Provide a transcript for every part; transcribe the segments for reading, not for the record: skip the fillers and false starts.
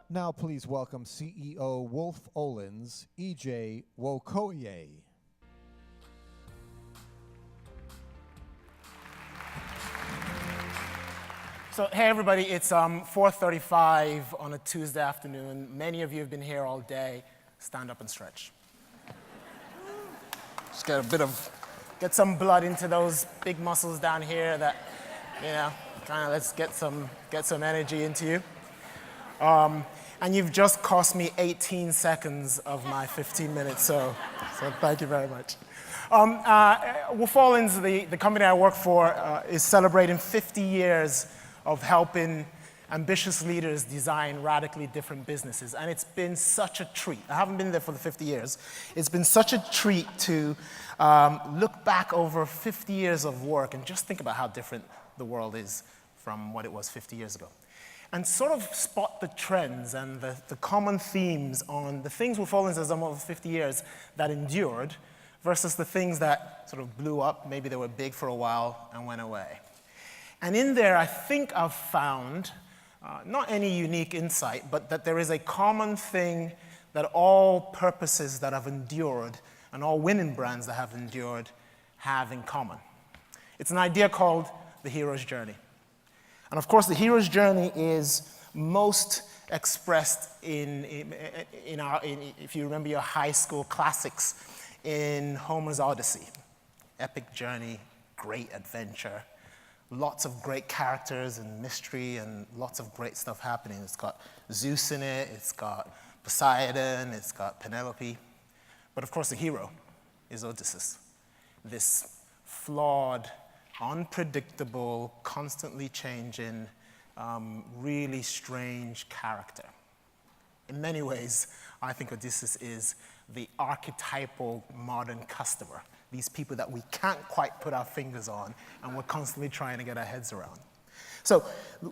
Now please welcome CEO Olins Ije Nwokorie. So, hey everybody, it's 4:35 on a Tuesday afternoon. Many of you have been here all day. Stand up and stretch. Just get some blood into those big muscles down here that, kind of let's get some energy into you. And you've just cost me 18 seconds of my 15 minutes, so thank you very much. Olins, the company I work for, is celebrating 50 years of helping ambitious leaders design radically different businesses. And it's been such a treat. I haven't been there for the 50 years. It's been such a treat to look back over 50 years of work and just think about how different the world is from what it was 50 years ago. And sort of spot the trends and the common themes on the things Olins has done over 50 years that endured versus the things that sort of blew up. Maybe they were big for a while and went away. And in there, I think I've found not any unique insight, but that there is a common thing that all purposes that have endured and all winning brands that have endured have in common. It's an idea called the hero's journey. And of course, the hero's journey is most expressed if you remember your high school classics, in Homer's Odyssey. Epic journey, great adventure, lots of great characters and mystery and lots of great stuff happening. It's got Zeus in it, it's got Poseidon, it's got Penelope. But of course, the hero is Odysseus, this flawed, unpredictable, constantly changing, really strange character. In many ways, I think Odysseus is the archetypal modern customer, these people that we can't quite put our fingers on and we're constantly trying to get our heads around. So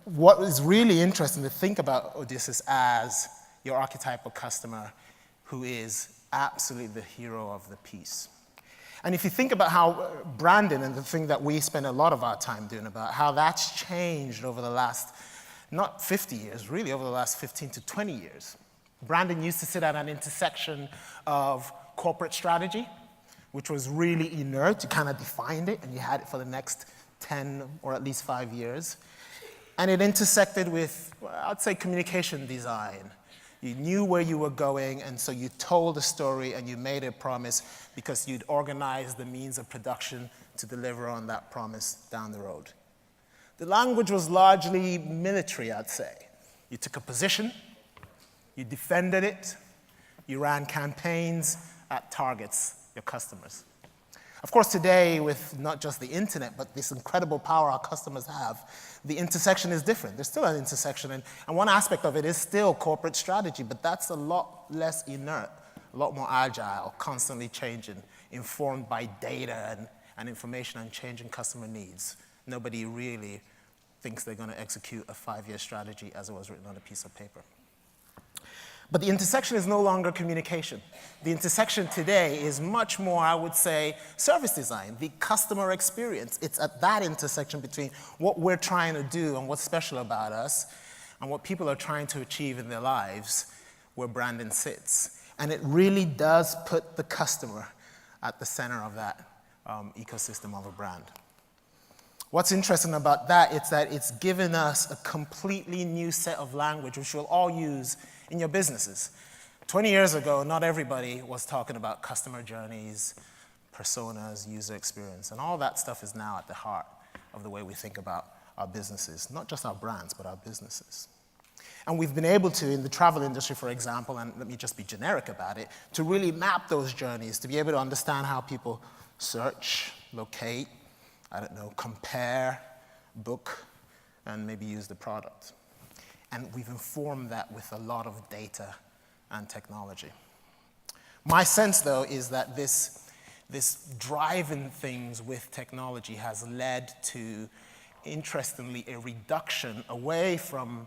what is really interesting to think about Odysseus as your archetypal customer who is absolutely the hero of the piece. And if you think about how branding, and the thing that we spend a lot of our time doing about how that's changed over the last, not 50 years, really over the last 15 to 20 years. Branding used to sit at an intersection of corporate strategy, which was really inert. You kind of defined it, and you had it for the next 10 or at least 5 years. And it intersected with, I'd say, communication design. You knew where you were going, and so you told a story and you made a promise because you'd organized the means of production to deliver on that promise down the road. The language was largely military, I'd say. You took a position, you defended it, you ran campaigns at targets, your customers. Of course, today, with not just the internet, but this incredible power our customers have, the intersection is different. There's still an intersection, and one aspect of it is still corporate strategy, but that's a lot less inert, a lot more agile, constantly changing, informed by data and information and changing customer needs. Nobody really thinks they're going to execute a 5-year strategy as it was written on a piece of paper. But the intersection is no longer communication. The intersection today is much more, I would say, service design, the customer experience. It's at that intersection between what we're trying to do and what's special about us and what people are trying to achieve in their lives where branding sits. And it really does put the customer at the center of that ecosystem of a brand. What's interesting about that is that it's given us a completely new set of language which we'll all use in your businesses. 20 years ago, not everybody was talking about customer journeys, personas, user experience, and all that stuff is now at the heart of the way we think about our businesses, not just our brands, but our businesses. And we've been able to, in the travel industry, for example, and let me just be generic about it, to really map those journeys, to be able to understand how people search, locate, compare, book, and maybe use the product. And we've informed that with a lot of data and technology. My sense, though, is that this driving things with technology has led to, interestingly, a reduction away from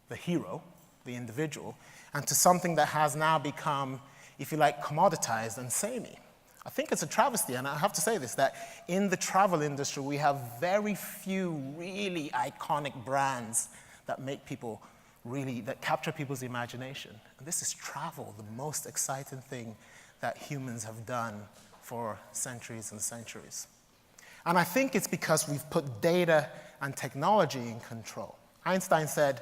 the hero, the individual, and to something that has now become, if you like, commoditized and samey. I think it's a travesty, and I have to say this, that in the travel industry, we have very few really iconic brands that that capture people's imagination. And this is travel, the most exciting thing that humans have done for centuries and centuries. And I think it's because we've put data and technology in control. Einstein said,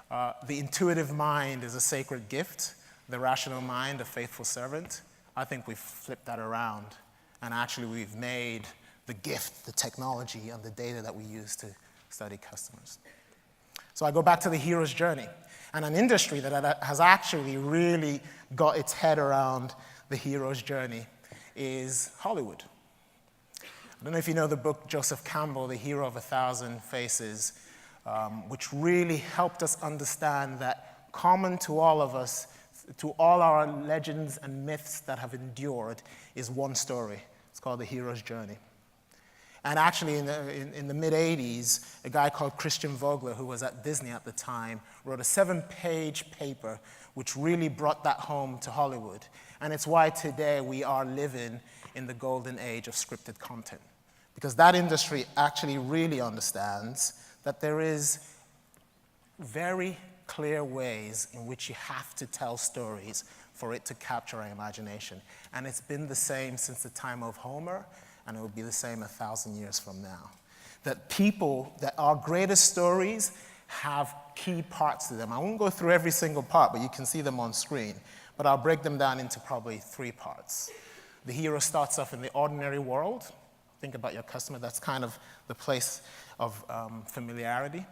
the intuitive mind is a sacred gift, the rational mind a faithful servant. I think we've flipped that around, and actually we've made the gift, the technology, and the data that we use to study customers. So I go back to the hero's journey, and an industry that has actually really got its head around the hero's journey is Hollywood. I don't know if you know the book Joseph Campbell, The Hero of 1,000 Faces, which really helped us understand that common to all of us, to all our legends and myths that have endured, is one story. It's called The Hero's Journey. And actually, in the mid-'80s, a guy called Christian Vogler, who was at Disney at the time, wrote a 7-page paper which really brought that home to Hollywood. And it's why today we are living in the golden age of scripted content. Because that industry actually really understands that there is very clear ways in which you have to tell stories for it to capture our imagination. And it's been the same since the time of Homer, and it will be the same 1,000 years from now. That our greatest stories have key parts to them. I won't go through every single part, but you can see them on screen. But I'll break them down into probably 3 parts. The hero starts off in the ordinary world. Think about your customer. That's kind of the place of familiarity.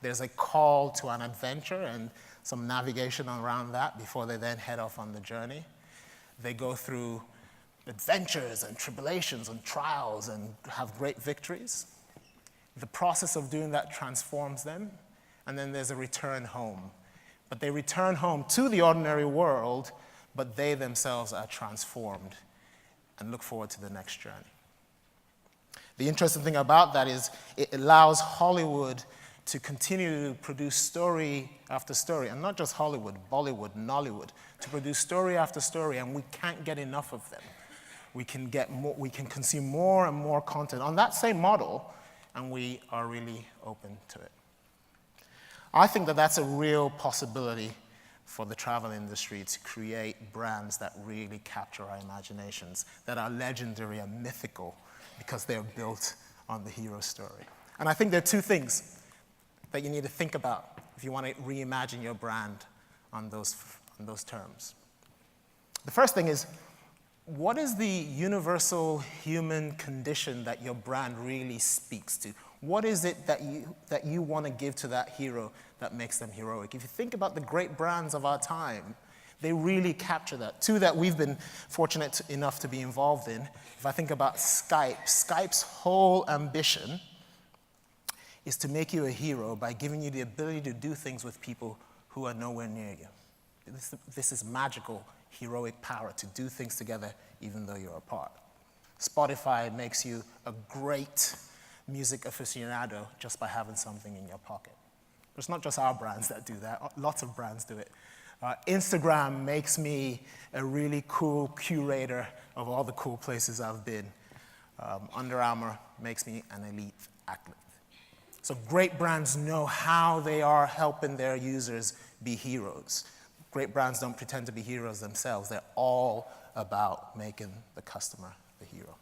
There's a call to an adventure and some navigation around that before they then head off on the journey. They go through adventures and tribulations and trials and have great victories. The process of doing that transforms them, and then there's a return home. But they return home to the ordinary world, but they themselves are transformed and look forward to the next journey. The interesting thing about that is it allows Hollywood to continue to produce story after story, and not just Hollywood, Bollywood, Nollywood, to produce story after story, and we can't get enough of them. We can consume more and more content on that same model, and we are really open to it. I think that that's a real possibility for the travel industry, to create brands that really capture our imaginations, that are legendary and mythical because they're built on the hero story. And I think there are 2 things that you need to think about if you want to reimagine your brand on those terms. The first thing is, what is the universal human condition that your brand really speaks to? What is it that you want to give to that hero that makes them heroic? If you think about the great brands of our time, they really capture that. 2 that we've been fortunate enough to be involved in. If I think about Skype's whole ambition is to make you a hero by giving you the ability to do things with people who are nowhere near you. This is magical, heroic power to do things together even though you're apart. Spotify makes you a great music aficionado just by having something in your pocket. It's not just our brands that do that. Lots of brands do it. Instagram makes me a really cool curator of all the cool places I've been. Under Armour makes me an elite athlete. So great brands know how they are helping their users be heroes. Great brands don't pretend to be heroes themselves. They're all about making the customer the hero.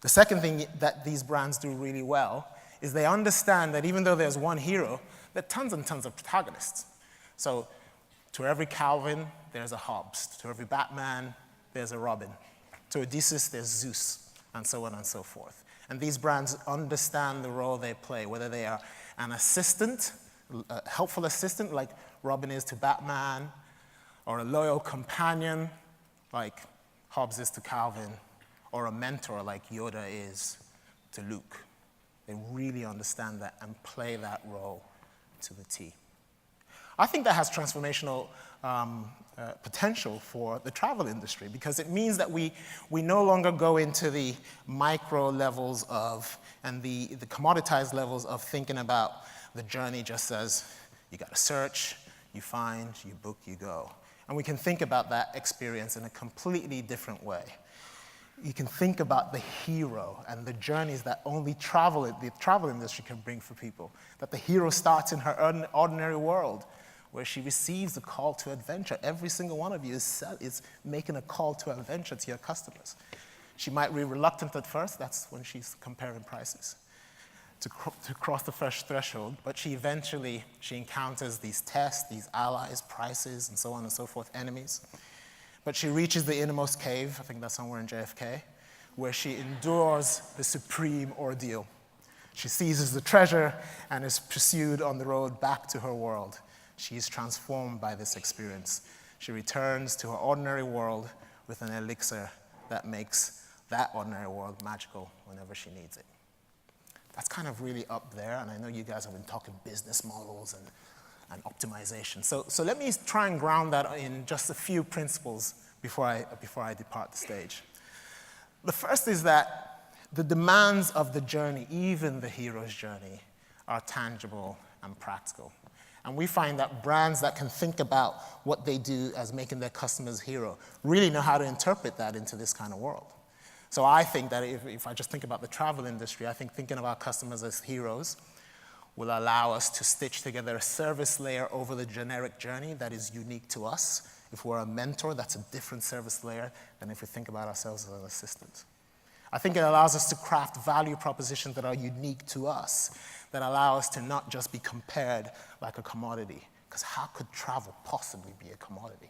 The second thing that these brands do really well is they understand that even though there's one hero, there are tons and tons of protagonists. So to every Calvin, there's a Hobbes. To every Batman, there's a Robin. To Odysseus, there's Zeus, and so on and so forth. And these brands understand the role they play, whether they are an assistant, a helpful assistant like Robin is to Batman, or a loyal companion like Hobbes is to Calvin, or a mentor like Yoda is to Luke. They really understand that and play that role to the T. I think that has transformational potential for the travel industry, because it means that we no longer go into the micro levels of, and the commoditized levels of thinking about the journey just as you got to search, you find, you book, you go. And we can think about that experience in a completely different way. You can think about the hero and the journeys that only the travel industry can bring for people. That the hero starts in her ordinary world, where she receives a call to adventure. Every single one of you is making a call to adventure to your customers. She might be reluctant at first, that's when she's comparing prices, to cross the first threshold, but she encounters these tests, these allies, prices, and so on and so forth, enemies. But she reaches the innermost cave, I think that's somewhere in JFK, where she endures the supreme ordeal. She seizes the treasure and is pursued on the road back to her world. She is transformed by this experience. She returns to her ordinary world with an elixir that makes that ordinary world magical whenever she needs it. That's kind of really up there, and I know you guys have been talking business models and optimization. So let me try and ground that in just a few principles before I depart the stage. The first is that the demands of the journey, even the hero's journey, are tangible and practical. And we find that brands that can think about what they do as making their customers hero really know how to interpret that into this kind of world. So I think that if I just think about the travel industry, I think thinking of our customers as heroes will allow us to stitch together a service layer over the generic journey that is unique to us. If we're a mentor, that's a different service layer than if we think about ourselves as an assistant. I think it allows us to craft value propositions that are unique to us, that allow us to not just be compared like a commodity, because how could travel possibly be a commodity?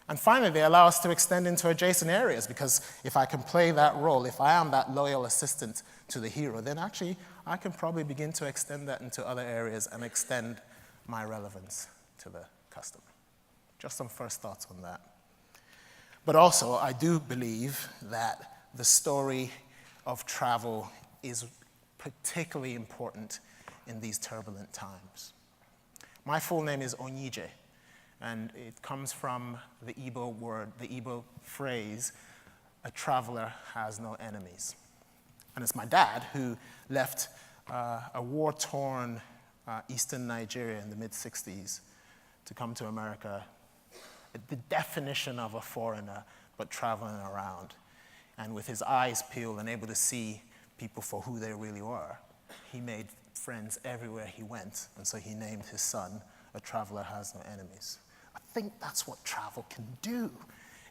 And finally, they allow us to extend into adjacent areas, because if I can play that role, if I am that loyal assistant to the hero, then actually I can probably begin to extend that into other areas and extend my relevance to the customer. Just some first thoughts on that. But also, I do believe that the story of travel is particularly important in these turbulent times. My full name is Ije, and it comes from the Igbo word, the Igbo phrase, a traveler has no enemies. And it's my dad who left a war-torn eastern Nigeria in the mid-60s to come to America, the definition of a foreigner, but traveling around. And with his eyes peeled and able to see people for who they really were, he made friends everywhere he went, and so he named his son, A Traveler Has No Enemies. I think that's what travel can do.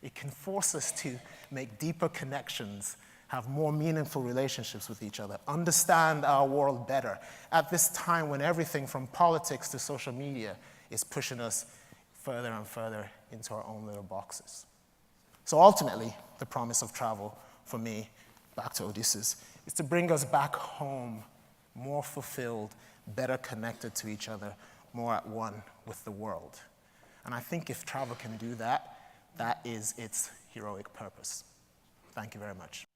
It can force us to make deeper connections, have more meaningful relationships with each other, understand our world better at this time when everything from politics to social media is pushing us further and further into our own little boxes. So ultimately, the promise of travel for me, back to Odysseus, is to bring us back home, more fulfilled, better connected to each other, more at one with the world. And I think if travel can do that, that is its heroic purpose. Thank you very much.